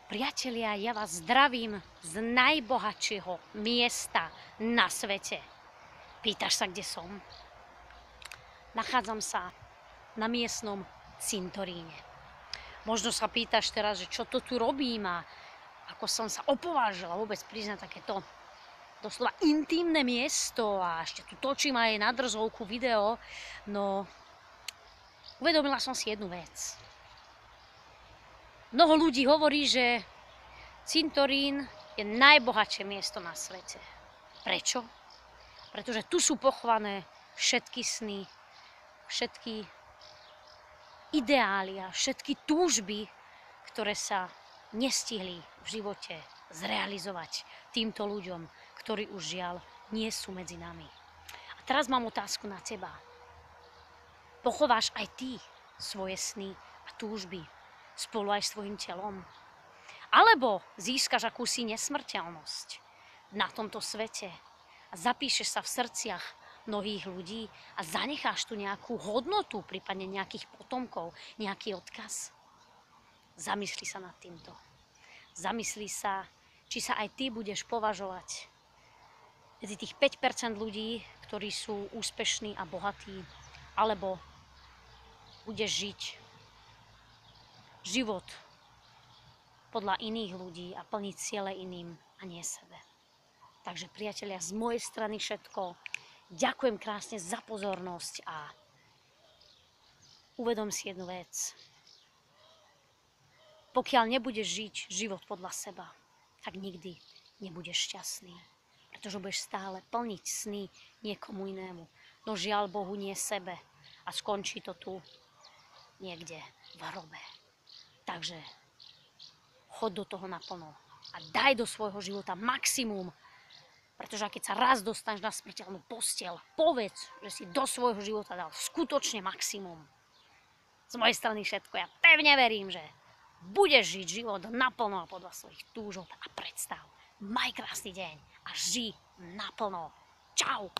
Priatelia, ja vás zdravím z najbohatšieho miesta na svete. Pýtaš sa, kde som? Nachádzam sa na miestnom cintoríne. Možno sa pýtaš teraz, že čo to tu robím a ako som sa opovážila vôbec priznať takéto doslova intímne miesto a ešte tu točím aj na drzovku video. No, uvedomila som si jednu vec. Mnoho ľudí hovorí, že cintorín je najbohatšie miesto na svete. Prečo? Pretože tu sú pochované všetky sny, všetky ideály a všetky túžby, ktoré sa nestihli v živote zrealizovať týmto ľuďom, ktorí už žiaľ nie sú medzi nami. A teraz mám otázku na teba. Pochováš aj ty svoje sny a túžby spolu aj s tvojim telom? Alebo získaš akúsi nesmrteľnosť na tomto svete a zapíšeš sa v srdciach mnohých ľudí a zanecháš tu nejakú hodnotu, prípadne nejakých potomkov, nejaký odkaz? Zamysli sa nad týmto. Zamysli sa, či sa aj ty budeš považovať medzi tých 5% ľudí, ktorí sú úspešní a bohatí, alebo budeš žiť život podľa iných ľudí a plniť ciele iným a nie sebe. Takže priatelia, z mojej strany všetko. Ďakujem krásne za pozornosť a uvedom si jednu vec. Pokiaľ nebudeš žiť život podľa seba, tak nikdy nebudeš šťastný. Pretože budeš stále plniť sny niekomu inému. No žiaľ Bohu, nie sebe. A skončí to tu niekde v hrobe. Takže chod do toho naplno a daj do svojho života maximum. Pretože keď sa raz dostaneš na smrteľnú posteľ, povedz, že si do svojho života dal skutočne maximum. Z mojej strany všetko. Ja pevne verím, že budeš žiť život naplno a podľa svojich túžob a predstav. Maj krásny deň a žij naplno. Čau!